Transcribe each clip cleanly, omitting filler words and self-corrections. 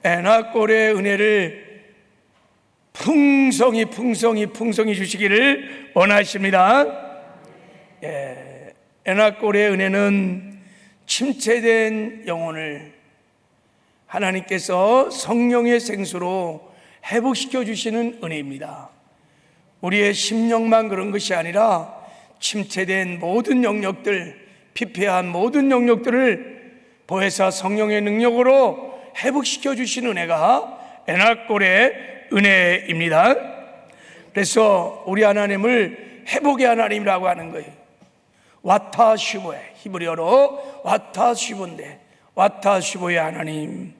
에나골의 은혜를 풍성히 주시기를 원하십니다. 에나골의 은혜는 침체된 영혼을 하나님께서 성령의 생수로 회복시켜 주시는 은혜입니다. 우리의 심령만 그런 것이 아니라 침체된 모든 영역들, 피폐한 모든 영역들을 보혜사 성령의 능력으로 회복시켜 주신 은혜가 에나골의 은혜입니다. 그래서 우리 하나님을 회복의 하나님이라고 하는 거예요. 와타시보에, 히브리어로 와타시보인데, 와타시보의 하나님.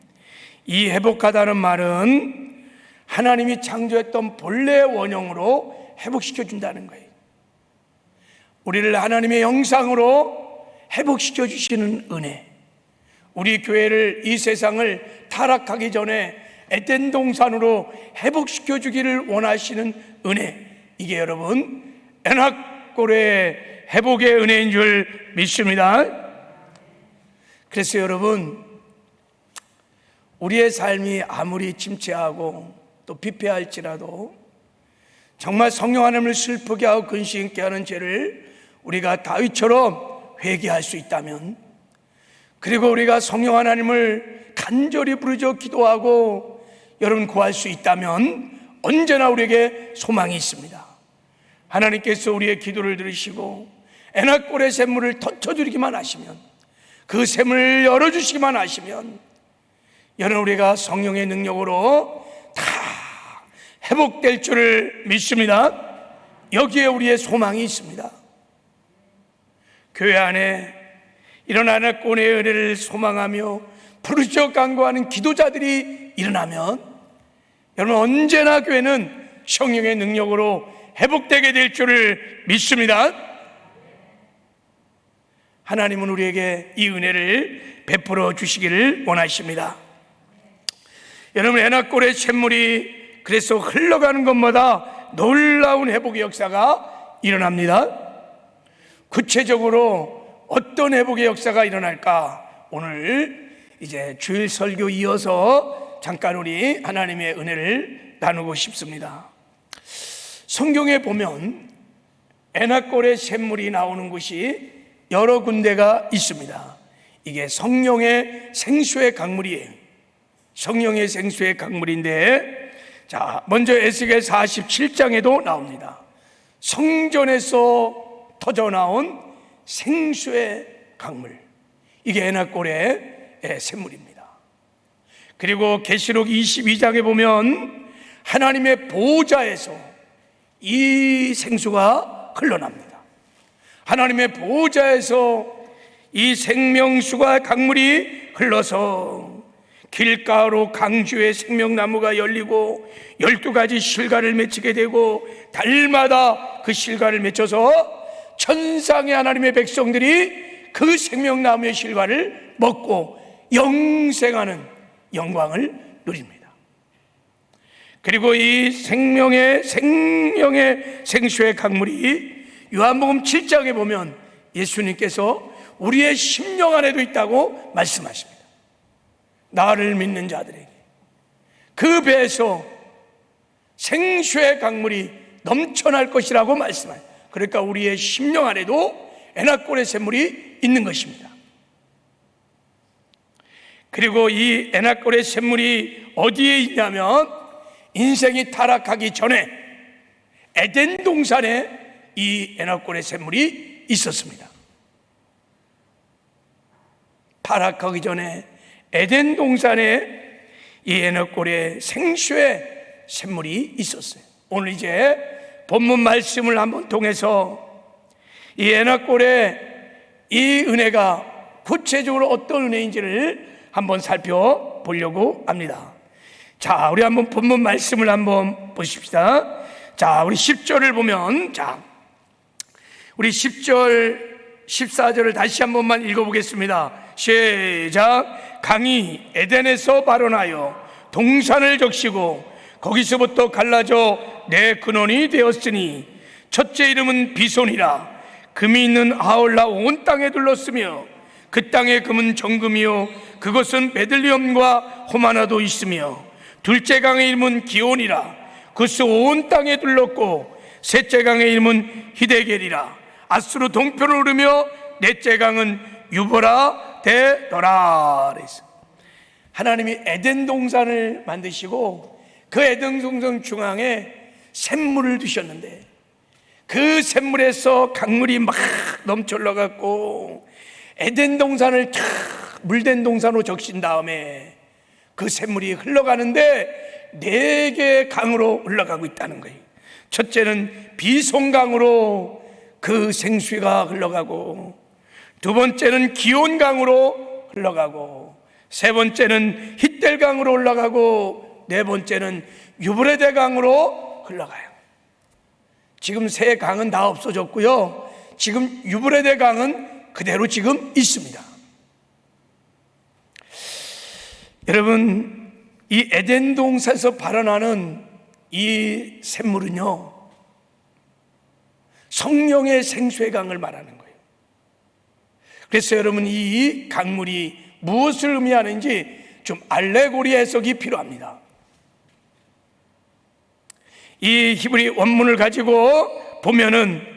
이 회복하다는 말은 하나님이 창조했던 본래 원형으로 회복시켜 준다는 거예요. 우리를 하나님의 형상으로 회복시켜 주시는 은혜. 우리 교회를, 이 세상을 타락하기 전에 에덴 동산으로 회복시켜 주기를 원하시는 은혜. 이게 여러분 에나골의 회복의 은혜인 줄 믿습니다. 그래서 여러분, 우리의 삶이 아무리 침체하고 또 피폐할지라도 정말 성령 하나님을 슬프게 하고 근심 있게 하는 죄를 우리가 다윗처럼 회개할 수 있다면, 그리고 우리가 성령 하나님을 간절히 부르짖어 기도하고 여러분 구할 수 있다면 언제나 우리에게 소망이 있습니다. 하나님께서 우리의 기도를 들으시고 에나골의 샘물을 터쳐주기만 하시면, 그 샘을 열어주시기만 하시면 여러분 우리가 성령의 능력으로 다 회복될 줄을 믿습니다. 여기에 우리의 소망이 있습니다. 교회 안에 이런 에나골의 은혜를 소망하며 부르짖어 간구하는 기도자들이 일어나면 여러분 언제나 교회는 성령의 능력으로 회복되게 될 줄을 믿습니다. 하나님은 우리에게 이 은혜를 베풀어 주시기를 원하십니다. 여러분, 에나골의 샘물이 그래서 흘러가는 것마다 놀라운 회복의 역사가 일어납니다. 구체적으로 어떤 회복의 역사가 일어날까? 오늘 이제 주일 설교 이어서 잠깐 우리 하나님의 은혜를 나누고 싶습니다. 성경에 보면 에나골의 샘물이 나오는 곳이 여러 군데가 있습니다. 이게 성령의 생수의 강물이에요. 성령의 생수의 강물인데, 자, 먼저 에스겔 47장에도 나옵니다. 성전에서 터져나온 생수의 강물, 이게 에나골의 샘물입니다. 그리고 계시록 22장에 보면 하나님의 보호자에서 이 생수가 흘러납니다. 하나님의 보호자에서 이 생명수가 강물이 흘러서 길가로 강주의 생명나무가 열리고 12가지 실과를 맺히게 되고 달마다 그 실과를 맺혀서 천상의 하나님의 백성들이 그 생명나무의 실과를 먹고 영생하는 영광을 누립니다. 그리고 이 생명의 생수의 강물이 요한복음 7장에 보면 예수님께서 우리의 심령 안에도 있다고 말씀하십니다. 나를 믿는 자들에게 그 배에서 생수의 강물이 넘쳐날 것이라고 말씀하세요. 그러니까 우리의 심령 안에도 에나골의 샘물이 있는 것입니다. 그리고 이 에나골의 샘물이 어디에 있냐면 인생이 타락하기 전에 에덴 동산에 이 에나골의 샘물이 있었습니다. 타락하기 전에 에덴 동산에 이 에나골의 생수의 샘물이 있었어요. 오늘 이제 본문 말씀을 한번 통해서 이 에나골의 이 은혜가 구체적으로 어떤 은혜인지를 한번 살펴보려고 합니다. 자, 우리 한번 본문 말씀을 한번 보십시다. 자, 우리 10절을 보면, 자, 우리 10절, 14절을 다시 한 번만 읽어보겠습니다. 시작. 강이 에덴에서 발원하여 동산을 적시고 거기서부터 갈라져 내 근원이 되었으니 첫째 이름은 비손이라. 금이 있는 아울라 온 땅에 둘렀으며 그 땅의 금은 정금이요 그것은 베들리엄과 호마나도 있으며 둘째 강의 이름은 기온이라 그것은 온 땅에 둘렀고 셋째 강의 이름은 히데겔이라 아수르 동편을 오르며 넷째 강은 유보라 되더라. 하나님이 에덴 동산을 만드시고 그 에덴 동산 중앙에 샘물을 두셨는데 그 샘물에서 강물이 막 넘쳐 흘러갔고 에덴 동산을 탁 물된 동산으로 적신 다음에 그 샘물이 흘러가는데 4개의 강으로 흘러가고 있다는 거예요. 첫째는 비송강으로 그 생수가 흘러가고, 두 번째는 기온강으로 흘러가고, 세 번째는 힛델강으로 흘러가고, 네 번째는 유브레데강으로 흘러가요. 지금 세 강은 다 없어졌고요. 지금 유브레데강은 그대로 지금 있습니다. 여러분, 이 에덴 동산에서 발원하는 이 샘물은요, 성령의 생수의 강을 말하는 거예요. 그래서 여러분, 이 강물이 무엇을 의미하는지 좀 알레고리 해석이 필요합니다. 이 히브리 원문을 가지고 보면은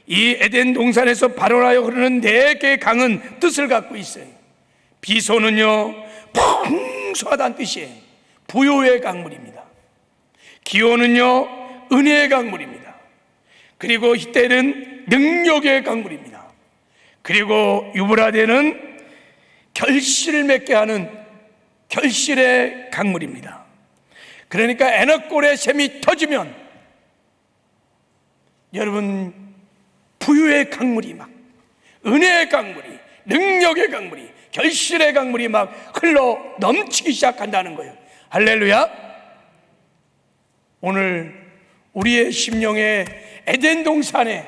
이 에덴 동산에서 발원하여 흐르는 4개의 강은 뜻을 갖고 있어요. 비소는요, 풍성하다는 뜻이에요. 부요의 강물입니다. 기온은요, 은혜의 강물입니다. 그리고 히델은 능력의 강물입니다. 그리고 유브라데는 결실을 맺게 하는 결실의 강물입니다. 그러니까 에너골의 샘이 터지면 여러분, 부유의 강물이 막, 은혜의 강물이, 능력의 강물이, 결실의 강물이 막 흘러 넘치기 시작한다는 거예요. 할렐루야. 오늘 우리의 심령에 에덴 동산에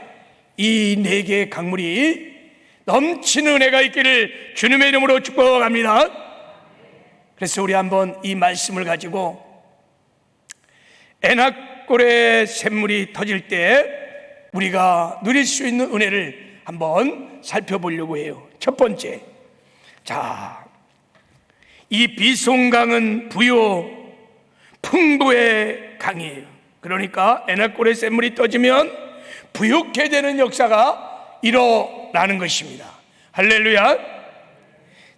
이 4개의 강물이 넘치는 은혜가 있기를 주님의 이름으로 축복합니다. 그래서 우리 한번 이 말씀을 가지고 에낙골의 샘물이 터질 때 우리가 누릴 수 있는 은혜를 한번 살펴보려고 해요. 첫 번째, 자, 이 비송강은 부요 풍부의 강이에요. 그러니까 에낙골의 샘물이 터지면 부욕해 되는 역사가 일어나는 것입니다. 할렐루야.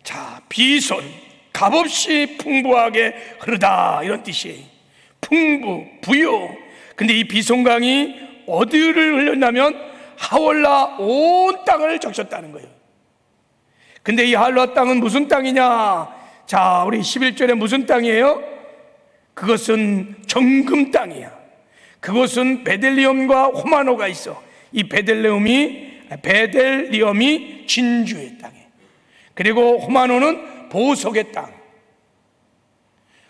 자, 비손, 값없이 풍부하게 흐르다, 이런 뜻이에요. 풍부, 부요. 근데 이 비송강이 어디를 흘렸냐면 하월라 온 땅을 적셨다는 거예요. 근데 이 하월라 땅은 무슨 땅이냐? 자, 우리 11절에 무슨 땅이에요? 그것은 정금 땅이야. 그것은 베들리엄과 호마노가 있어. 이 베들리엄이 진주의 땅이에요. 그리고 호마노는 보석의 땅.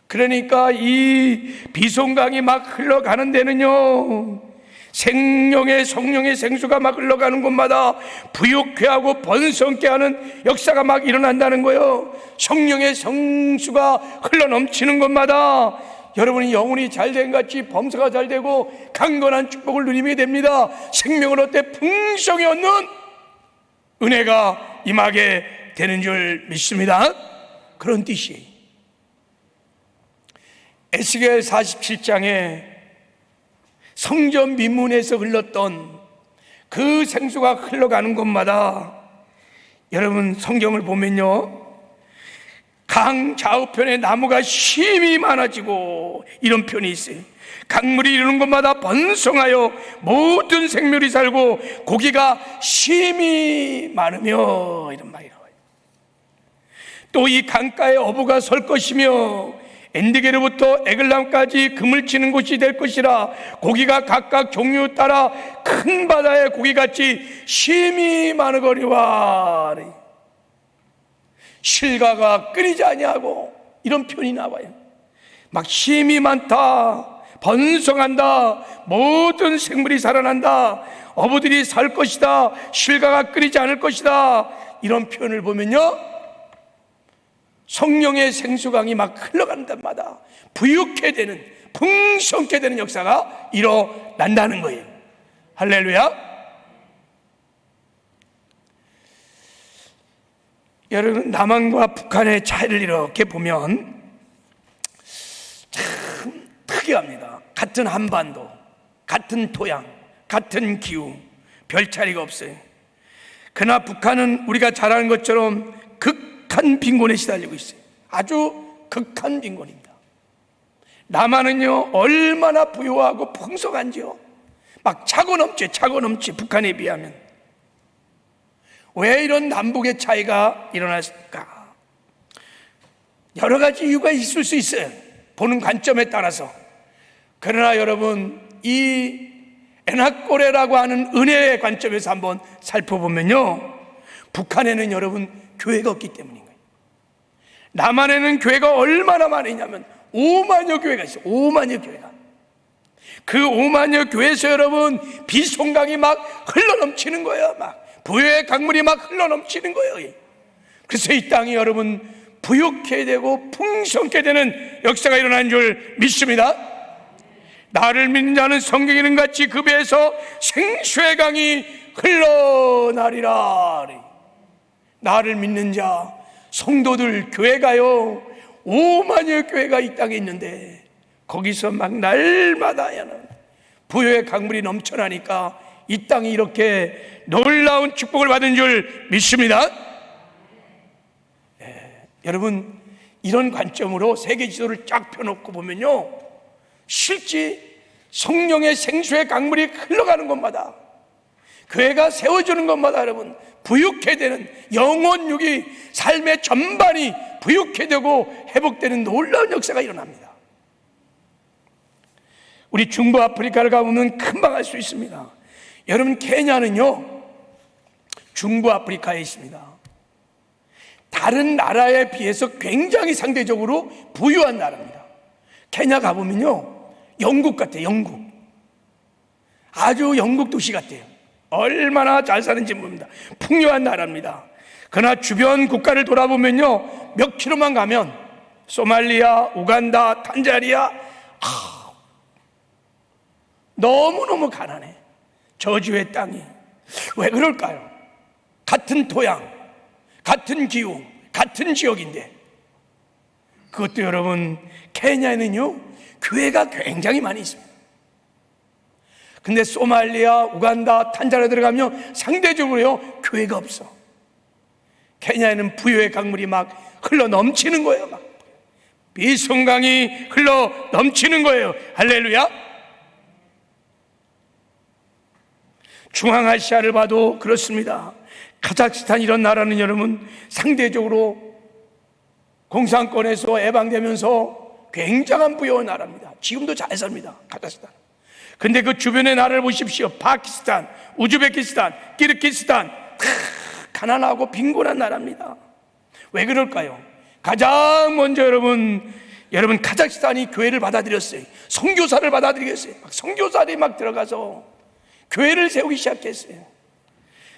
그러니까 이 비송강이 막 흘러가는 데는요, 생명의 성령의 생수가 막 흘러가는 곳마다 부욕케 하고 번성케 하는 역사가 막 일어난다는 거예요. 성령의 성수가 흘러 넘치는 곳마다 여러분이 영혼이 잘된 같이 범사가 잘되고 강건한 축복을 누리게 됩니다. 생명을 얻되 풍성히 얻는 은혜가 임하게 되는 줄 믿습니다. 그런 뜻이에요. 에스겔 47장에 성전 미문에서 흘렀던 그 생수가 흘러가는 곳마다 여러분 성경을 보면요, 강 좌우편에 나무가 심이 많아지고 이런 표현이 있어요. 강물이 이르는 곳마다 번성하여 모든 생물이 살고 고기가 심이 많으며, 이런 말이 나와요. 또 이 강가에 어부가 설 것이며 엔드게르부터 에글람까지 금을 치는 곳이 될 것이라. 고기가 각각 종류 따라 큰 바다의 고기같이 심이 많으거니와. 실가가 끊이지 아니하고, 이런 표현이 나와요. 막 힘이 많다, 번성한다, 모든 생물이 살아난다, 어부들이 살 것이다, 실가가 끊이지 않을 것이다, 이런 표현을 보면요, 성령의 생수강이 막 흘러가는 데마다 부유케 되는, 풍성케 되는 역사가 일어난다는 거예요. 할렐루야. 여러분, 남한과 북한의 차이를 이렇게 보면 참 특이합니다. 같은 한반도, 같은 토양, 같은 기후, 별 차이가 없어요. 그러나 북한은 우리가 잘 아는 것처럼 극한 빈곤에 시달리고 있어요. 아주 극한 빈곤입니다. 남한은요, 얼마나 부유하고 풍성한지요. 막 차고 넘치, 북한에 비하면. 왜 이런 남북의 차이가 일어났을까? 여러 가지 이유가 있을 수 있어요. 보는 관점에 따라서. 그러나 여러분, 이 에나꼬레라고 하는 은혜의 관점에서 한번 살펴보면요, 북한에는 여러분 교회가 없기 때문인 거예요. 남한에는 교회가 얼마나 많으냐면 5만여 교회가 있어요. 5만여 교회가. 그 5만여 교회에서 여러분 비송강이 막 흘러넘치는 거예요. 막 부유의 강물이 막 흘러넘치는 거예요. 그래서 이 땅이 여러분 부유케 되고 풍성케 되는 역사가 일어난 줄 믿습니다. 나를 믿는 자는 성경에 있는 같이 그 배에서 생수의 강이 흘러나리라. 나를 믿는 자, 성도들, 교회가요 5만여 교회가 이 땅에 있는데 거기서 막 날마다 부유의 강물이 넘쳐나니까 이 땅이 이렇게 놀라운 축복을 받은 줄 믿습니다. 여러분, 이런 관점으로 세계 지도를 쫙 펴놓고 보면요, 실제 성령의 생수의 강물이 흘러가는 곳마다, 교회가 세워주는 곳마다 여러분 부유케 되는, 영혼육이 삶의 전반이 부유케 되고 회복되는 놀라운 역사가 일어납니다. 우리 중부 아프리카를 가보면 금방 알 수 있습니다. 여러분, 케냐는요 중부 아프리카에 있습니다. 다른 나라에 비해서 굉장히 상대적으로 부유한 나라입니다. 케냐 가보면요 영국 같아요. 영국. 아주 영국 도시 같아요. 얼마나 잘 사는지 모릅니다. 풍요한 나라입니다. 그러나 주변 국가를 돌아보면요 몇 킬로만 가면 소말리아, 우간다, 탄자니아, 너무너무 가난해. 저주의 땅이. 왜 그럴까요? 같은 토양, 같은 기후, 같은 지역인데. 그것도 여러분 케냐에는요 교회가 굉장히 많이 있습니다. 근데 소말리아, 우간다, 탄자니아 들어가면 상대적으로요 교회가 없어. 케냐에는 부유의 강물이 막 흘러 넘치는 거예요. 막 비송강이 흘러 넘치는 거예요. 할렐루야. 중앙아시아를 봐도 그렇습니다. 카자흐스탄 이런 나라는 여러분 상대적으로 공산권에서 해방되면서 굉장한 부유한 나라입니다. 지금도 잘 삽니다. 카자흐스탄. 근데 그 주변의 나라를 보십시오. 파키스탄, 우즈베키스탄, 키르기스탄, 가난하고 빈곤한 나라입니다. 왜 그럴까요? 가장 먼저 여러분 카자흐스탄이 교회를 받아들였어요. 선교사를 받아들이겠어요. 선교사들이 막 들어가서 교회를 세우기 시작했어요.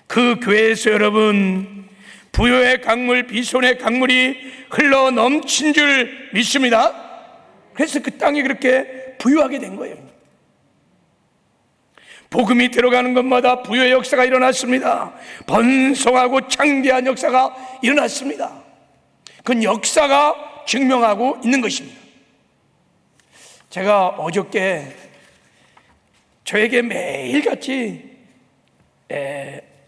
그 교회에서 여러분 부유의 강물, 비손의 강물이 흘러 넘친 줄 믿습니다. 그래서 그 땅이 그렇게 부유하게 된 거예요. 복음이 들어가는 것마다 부유의 역사가 일어났습니다. 번성하고 창대한 역사가 일어났습니다. 그건 역사가 증명하고 있는 것입니다. 제가 어저께 저에게 매일같이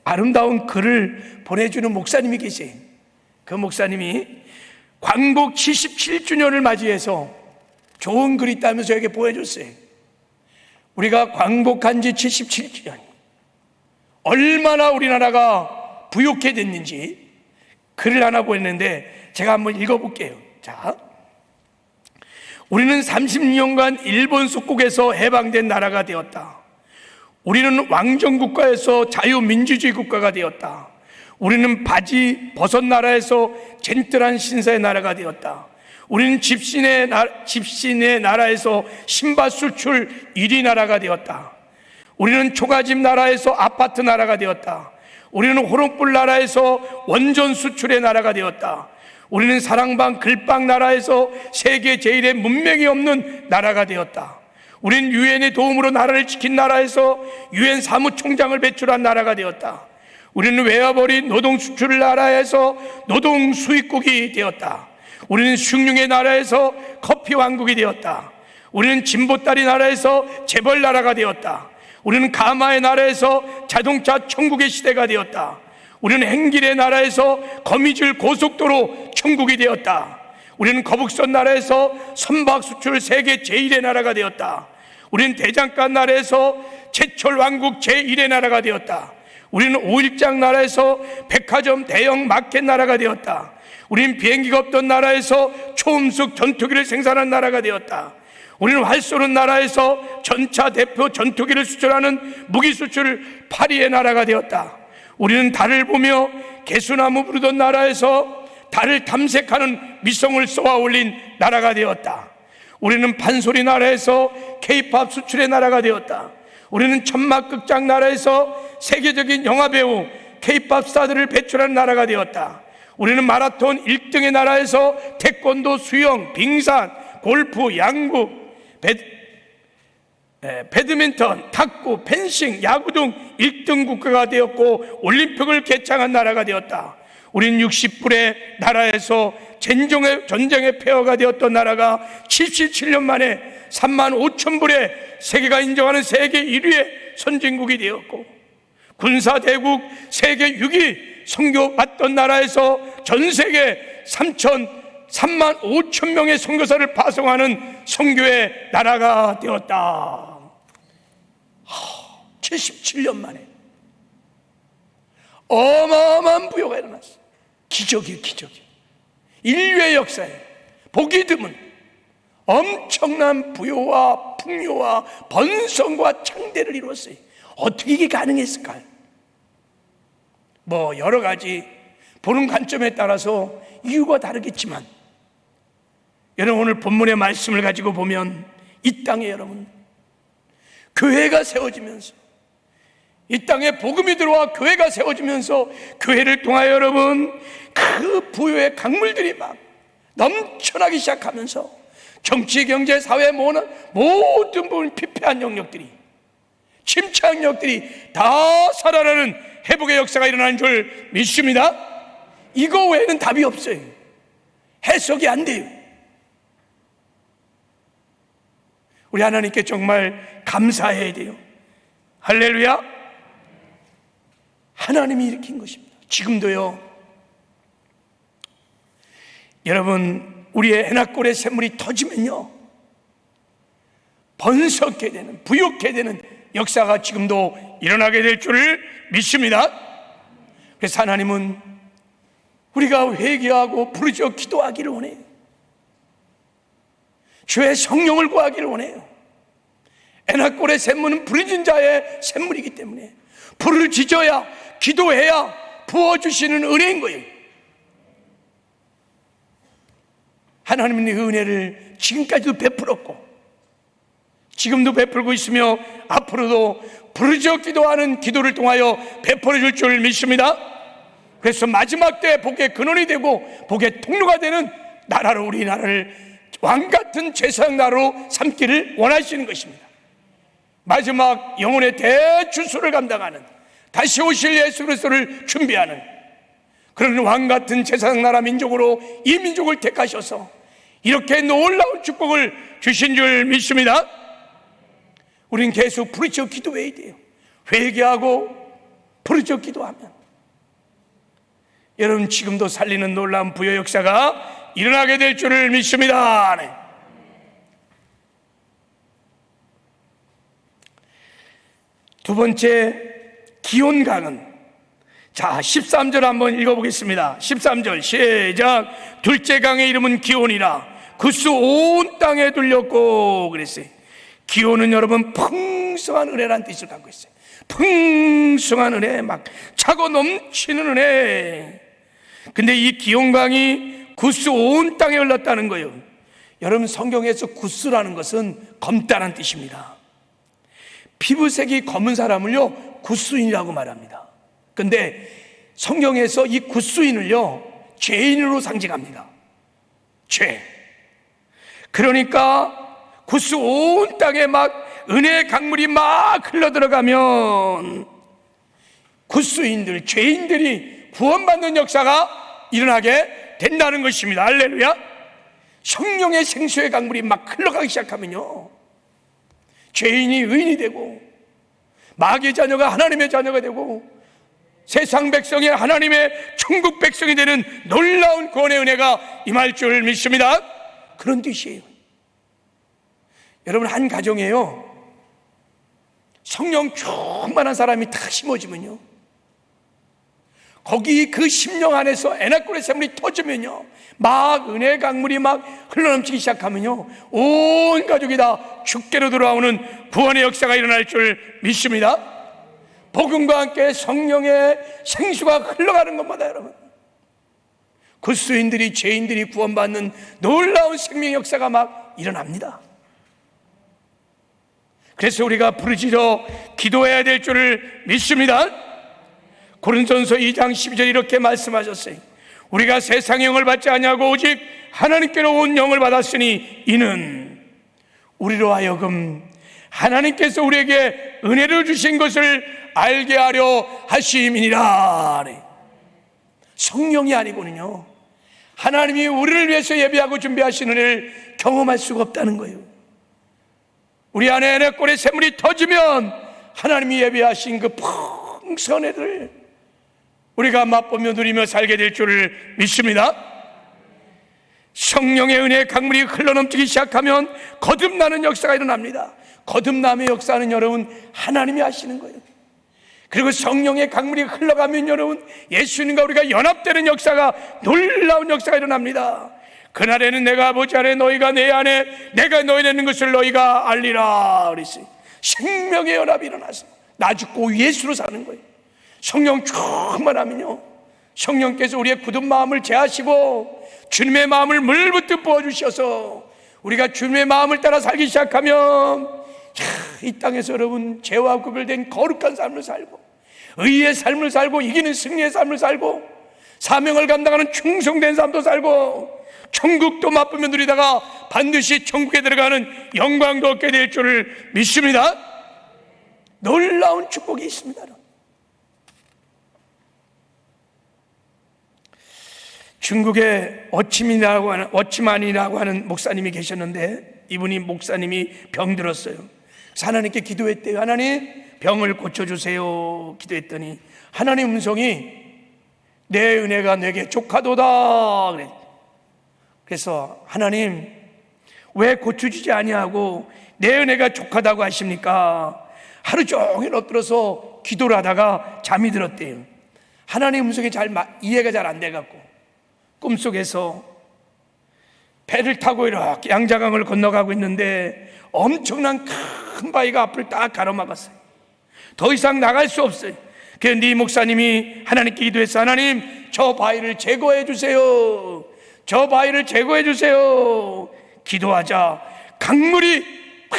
아름다운 글을 보내주는 목사님이 계세요. 그 목사님이 광복 77주년을 맞이해서 좋은 글이 있다면서 저에게 보여줬어요. 우리가 광복한 지 77주년, 얼마나 우리나라가 부유케 됐는지 글을 하나 보냈는데 제가 한번 읽어볼게요. 자, 우리는 30년간 일본 속국에서 해방된 나라가 되었다. 우리는 왕정국가에서 자유민주주의 국가가 되었다. 우리는 바지 벗은 나라에서 젠틀한 신사의 나라가 되었다. 우리는 집신의 나라에서 신발 수출 1위 나라가 되었다. 우리는 초가집 나라에서 아파트 나라가 되었다. 우리는 호롱불 나라에서 원전 수출의 나라가 되었다. 우리는 사랑방 글빵 나라에서 세계 제일의 문명이 없는 나라가 되었다. 우리는 유엔의 도움으로 나라를 지킨 나라에서 유엔 사무총장을 배출한 나라가 되었다. 우리는 외화벌이 노동 수출 나라에서 노동 수입국이 되었다. 우리는 숭늉의 나라에서 커피 왕국이 되었다. 우리는 진보다리 나라에서 재벌 나라가 되었다. 우리는 가마의 나라에서 자동차 천국의 시대가 되었다. 우리는 행길의 나라에서 거미줄 고속도로 천국이 되었다. 우리는 거북선 나라에서 선박 수출 세계 제1의 나라가 되었다. 우리는 대장간 나라에서 제철 왕국 제1의 나라가 되었다. 우리는 오일장 나라에서 백화점 대형 마켓 나라가 되었다. 우리는 비행기가 없던 나라에서 초음속 전투기를 생산한 나라가 되었다. 우리는 활 쏘는 나라에서 전차 대표 전투기를 수출하는 무기 수출 8위의 나라가 되었다. 우리는 달을 보며 개수나무 부르던 나라에서 달을 탐색하는 미성을 쏘아 올린 나라가 되었다. 우리는 판소리 나라에서 K-팝 수출의 나라가 되었다. 우리는 천막극장 나라에서 세계적인 영화배우 K-팝 스타들을 배출하는 나라가 되었다. 우리는 마라톤 1등의 나라에서 태권도, 수영, 빙산, 골프, 양구, 배드민턴, 탁구, 펜싱, 야구 등 1등 국가가 되었고 올림픽을 개창한 나라가 되었다. 우리는 60불의 나라에서 전쟁의 폐허가 되었던 나라가 77년 만에 3만 5천 불의 세계가 인정하는 세계 1위의 선진국이 되었고, 군사대국 세계 6위 선교받던 나라에서 전 세계 3만 5천 명의 선교사를 파송하는 선교의 나라가 되었다. 77년 만에 어마어마한 부여가 일어났어. 기적이에요, 기적이. 인류의 역사에 보기 드문 엄청난 부여와 풍요와 번성과 창대를 이루었어요. 어떻게 이게 가능했을까요? 뭐 여러 가지 보는 관점에 따라서 이유가 다르겠지만, 여러분 오늘 본문의 말씀을 가지고 보면 이 땅에 여러분 교회가 세워지면서, 이 땅에 복음이 들어와 교회가 세워지면서 교회를 통하여 여러분 그 부여의 강물들이 막 넘쳐나기 시작하면서 정치, 경제, 사회 모든 부분 피폐한 영역들이, 침체한 영역들이 다 살아나는 회복의 역사가 일어나는 줄 믿습니다. 이거 외에는 답이 없어요. 해석이 안 돼요. 우리 하나님께 정말 감사해야 돼요. 할렐루야. 하나님이 일으킨 것입니다. 지금도요, 여러분 우리의 에나골의 샘물이 터지면요 번성케 되는, 부욕케 되는 역사가 지금도 일어나게 될 줄을 믿습니다. 그래서 하나님은 우리가 회개하고 부르짖어 기도하기를 원해요. 주의 성령을 구하기를 원해요. 에나골의 샘물은 부르짖은 자의 샘물이기 때문에 불을 지져야, 기도해야 부어주시는 은혜인 거예요. 하나님은 이 은혜를 지금까지도 베풀었고 지금도 베풀고 있으며 앞으로도 부르짖어 기도하는 기도를 통하여 베풀어 줄 줄 믿습니다. 그래서 마지막 때 복의 근원이 되고 복의 통로가 되는 나라로, 우리나라를 왕같은 제사장 나라로 삼기를 원하시는 것입니다. 마지막 영혼의 대주수를 감당하는, 다시 오실 예수 그리스도를 준비하는 그런 왕같은 제사장 나라 민족으로 이 민족을 택하셔서 이렇게 놀라운 축복을 주신 줄 믿습니다. 우린 계속 부르짖어 기도해야 돼요. 회개하고 부르짖어 기도하면 여러분 지금도 살리는 놀라운 부여 역사가 일어나게 될 줄을 믿습니다. 네. 두 번째, 기온강은, 자 13절 한번 읽어보겠습니다. 13절 시작. 둘째 강의 이름은 기온이라 구스 온 땅에 둘렸고 그랬어요. 기온은 여러분 풍성한 은혜라는 뜻을 갖고 있어요. 풍성한 은혜, 막 차고 넘치는 은혜. 근데 이 기온강이 구스 온 땅에 흘렀다는 거예요. 여러분 성경에서 구스라는 것은 검다란 뜻입니다. 피부색이 검은 사람을요 구스인이라고 말합니다. 근데 성경에서 이 구스인을요 죄인으로 상징합니다. 죄. 그러니까 구스 온 땅에 막 은혜의 강물이 막 흘러들어가면 굿수인들, 죄인들이 구원받는 역사가 일어나게 된다는 것입니다. 할렐루야. 성령의 생수의 강물이 막 흘러가기 시작하면요, 죄인이 의인이 되고 마귀의 자녀가 하나님의 자녀가 되고 세상 백성이 하나님의 천국 백성이 되는 놀라운 구원의 은혜가 임할 줄 믿습니다. 그런 뜻이에요. 여러분, 한 가정에요, 성령 충만한 사람이 다 심어지면요, 거기 그 심령 안에서 에나꼴의 샘물이 터지면요, 막 은혜의 강물이 막 흘러넘치기 시작하면요, 온 가족이 다 주께로 돌아오는 구원의 역사가 일어날 줄 믿습니다. 복음과 함께 성령의 생수가 흘러가는 것마다 여러분, 굿수인들이, 죄인들이 구원받는 놀라운 생명 역사가 막 일어납니다. 그래서 우리가 부르짖어 기도해야 될 줄을 믿습니다. 고린도전서 2장 12절 이렇게 말씀하셨어요. 우리가 세상의 영을 받지 아니하고 오직 하나님께로 온 영을 받았으니 이는 우리로 하여금 하나님께서 우리에게 은혜를 주신 것을 알게 하려 하심이니라. 성령이 아니고는요, 하나님이 우리를 위해서 예비하고 준비하신 은혜를 경험할 수가 없다는 거예요. 우리 안에 에나꼴의 샘물이 터지면 하나님이 예비하신 그 풍성한 은혜를 우리가 맛보며 누리며 살게 될 줄을 믿습니다. 성령의 은혜의 강물이 흘러넘치기 시작하면 거듭나는 역사가 일어납니다. 거듭남의 역사는 여러분 하나님이 하시는 거예요. 그리고 성령의 강물이 흘러가면 여러분 예수님과 우리가 연합되는 역사가, 놀라운 역사가 일어납니다. 그날에는 내가 아버지 안에, 너희가 내 안에, 내가 너희 안에 있는 것을 너희가 알리라 그랬어요. 생명의 연합이 일어나서 나 죽고 예수로 사는 거예요. 성령 충만하면요, 성령께서 우리의 굳은 마음을 제하시고 주님의 마음을 물붓듯 부어주셔서 우리가 주님의 마음을 따라 살기 시작하면 이 땅에서 여러분 죄와 구별된 거룩한 삶을 살고 의의 삶을 살고 이기는 승리의 삶을 살고 사명을 감당하는 충성된 삶도 살고 천국도 맛보며 누리다가 반드시 천국에 들어가는 영광도 얻게 될 줄을 믿습니다. 놀라운 축복이 있습니다. 중국에 어치만이라고 하는 목사님이 계셨는데, 이분이 목사님이 병들었어요. 하나님께 기도했대요. 하나님, 병을 고쳐주세요. 기도했더니 하나님 음성이 내 은혜가 내게 족하도다 그래. 그래서 하나님, 왜 고쳐주지 아니하고 내 은혜가 족하다고 하십니까? 하루 종일 엎드려서 기도를 하다가 잠이 들었대요. 하나님 음성이 이해가 잘 안 돼갖고 꿈속에서 배를 타고 이렇게 양자강을 건너가고 있는데 엄청난 큰 바위가 앞을 딱 가로막았어요. 더 이상 나갈 수 없어요. 그래서 네 목사님이 하나님께 기도했어. 하나님, 저 바위를 제거해 주세요. 저 바위를 제거해 주세요. 기도하자 강물이 막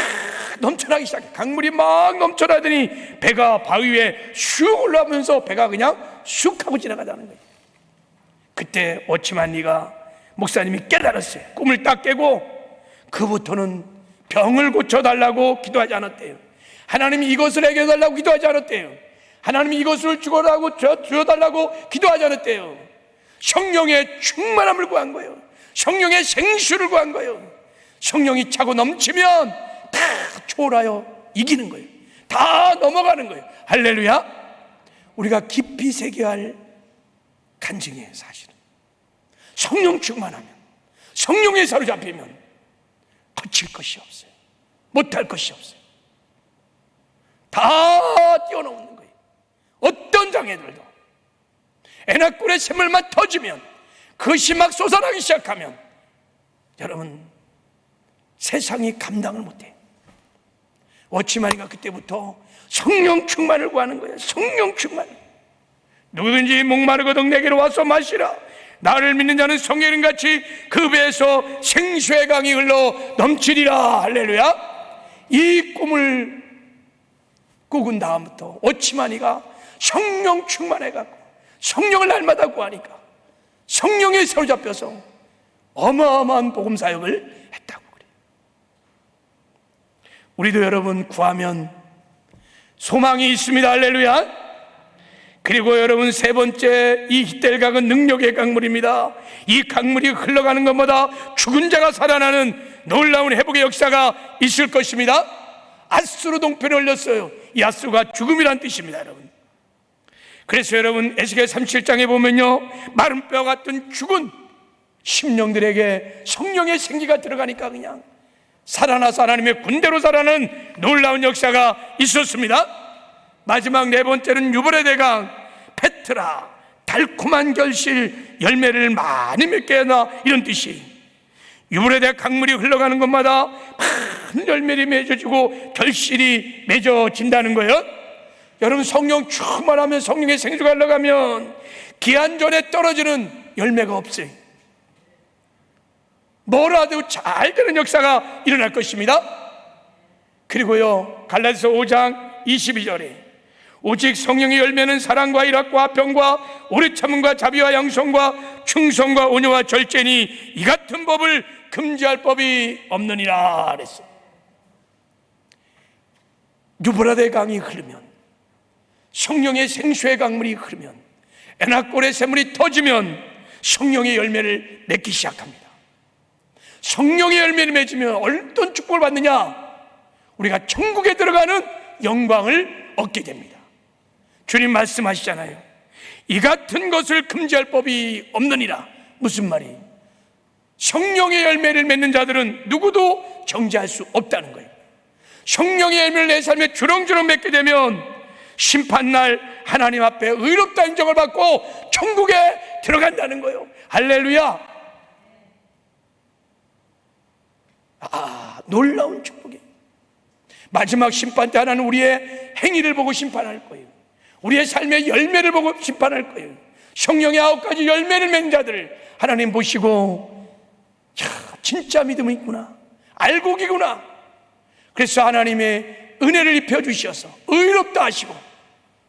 넘쳐나기 시작해. 강물이 막 넘쳐나더니 배가 바위 위에 슉 올라오면서 배가 그냥 슉 하고 지나가자는 거예요. 그때 오치만리가 목사님이 깨달았어요. 꿈을 딱 깨고 그부터는 병을 고쳐달라고 기도하지 않았대요. 하나님이 이것을 해결해달라고 기도하지 않았대요. 하나님이 이것을 주어달라고 기도하지 않았대요. 성령의 충만함을 구한 거예요. 성령의 생수를 구한 거예요. 성령이 차고 넘치면 다 초월하여 이기는 거예요. 다 넘어가는 거예요. 할렐루야. 우리가 깊이 새겨야 할 간증이에요. 사실은 성령 충만하면, 성령에 사로잡히면 거칠 것이 없어요. 못할 것이 없어요. 다 뛰어넘는 거예요. 어떤 장애들도. 에나꼴의 샘물만 터지면, 그것이 막 솟아나기 시작하면 여러분 세상이 감당을 못해요. 오치마니가 그때부터 성령 충만을 구하는 거예요. 성령 충만. 누구든지 목마르거든 내게로 와서 마시라. 나를 믿는 자는 성령님같이 그 배에서 생수의 강이 흘러 넘치리라. 할렐루야. 이 꿈을 꾸은 다음부터 오치마니가 성령 충만해갖고 성령을 날마다 구하니까 성령에 사로잡혀서 어마어마한 복음 사역을 했다고 그래요. 우리도 여러분 구하면 소망이 있습니다. 할렐루야. 그리고 여러분, 세 번째, 이 히델강은 능력의 강물입니다. 이 강물이 흘러가는 것마다 죽은 자가 살아나는 놀라운 회복의 역사가 있을 것입니다. 아수르 동편에 올렸어요. 이 아수르가 죽음이란 뜻입니다, 여러분. 그래서 여러분, 에스겔 37장에 보면요, 마른 뼈 같은 죽은 심령들에게 성령의 생기가 들어가니까 그냥 살아나서 하나님의 군대로 살아나는 놀라운 역사가 있었습니다. 마지막 네 번째는 유브라데 강, 페트라, 달콤한 결실, 열매를 많이 맺게 하나, 이런 뜻이. 유브라데 강물이 흘러가는 곳마다 많은 열매를 맺어지고 결실이 맺어진다는 거예요. 여러분, 성령 충만하면, 성령의 생수가 흘러가면 기한전에 떨어지는 열매가 없어요. 뭐라도 잘 되는 역사가 일어날 것입니다. 그리고요, 갈라디아서 5장 22절에 오직 성령의 열매는 사랑과 일합과 화평과 오래 참음과 자비와 양성과 충성과 온유와 절제니 이 같은 법을 금지할 법이 없느니라 그랬어요. 유브라데 강이 흐르면, 성령의 생수의 강물이 흐르면, 에나골의 샘물이 터지면 성령의 열매를 맺기 시작합니다. 성령의 열매를 맺으면 어떤 축복을 받느냐? 우리가 천국에 들어가는 영광을 얻게 됩니다. 주님 말씀하시잖아요. 이 같은 것을 금지할 법이 없느니라. 무슨 말이에요? 성령의 열매를 맺는 자들은 누구도 정죄할 수 없다는 거예요. 성령의 열매를 내 삶에 주렁주렁 맺게 되면 심판날 하나님 앞에 의롭다 인정을 받고 천국에 들어간다는 거예요. 할렐루야. 놀라운 축복이에요. 마지막 심판 때 하나는 우리의 행위를 보고 심판할 거예요. 우리의 삶의 열매를 보고 심판할 거예요. 성령의 9가지 열매를 맺는 자들을 하나님 보시고, 야, 진짜 믿음이 있구나, 알곡이구나. 그래서 하나님의 은혜를 입혀주셔서 의롭다 하시고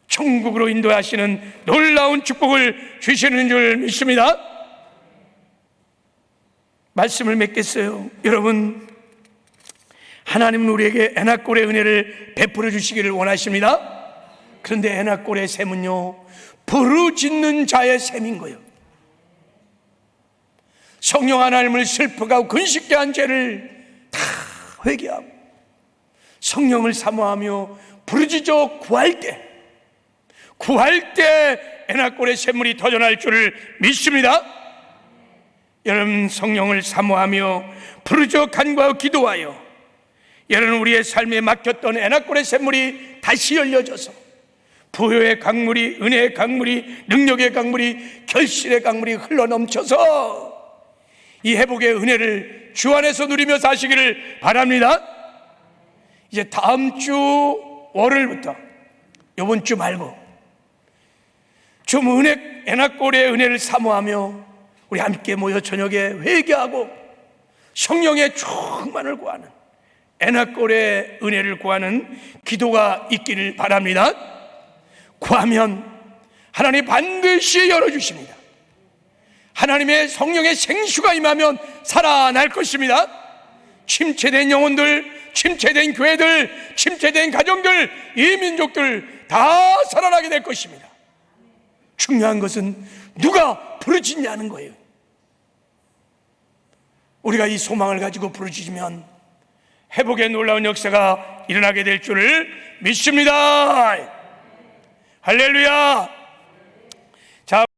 천국으로 인도하시는 놀라운 축복을 주시는 줄 믿습니다. 말씀을 맺겠어요. 여러분, 하나님은 우리에게 에나골의 은혜를 베풀어 주시기를 원하십니다. 그런데 에나골의 샘은요, 부르짖는 자의 샘인 거예요. 성령 하나님을 슬프게 하고 근심케 한 죄를 다 회개하고 성령을 사모하며 부르짖어 구할 때 에나골의 샘물이 터져날 줄을 믿습니다. 여러분, 성령을 사모하며 부르짖어 간구하고 기도하여 여러분, 우리의 삶에 막혔던 에나골의 샘물이 다시 열려져서 부요의 강물이, 은혜의 강물이, 능력의 강물이, 결실의 강물이 흘러넘쳐서 이 회복의 은혜를 주 안에서 누리며 사시기를 바랍니다. 이제 다음 주 월요일부터, 이번 주 말고 좀 에나골의 은혜를 사모하며 우리 함께 모여 저녁에 회개하고 성령의 충만을 구하는, 에나골의 은혜를 구하는 기도가 있기를 바랍니다. 구하면 하나님 반드시 열어주십니다. 하나님의 성령의 생수가 임하면 살아날 것입니다. 침체된 영혼들, 침체된 교회들, 침체된 가정들, 이 민족들 다 살아나게 될 것입니다. 중요한 것은 누가 부르짖냐는 거예요. 우리가 이 소망을 가지고 부르짖으면 회복의 놀라운 역사가 일어나게 될 줄을 믿습니다. 할렐루야.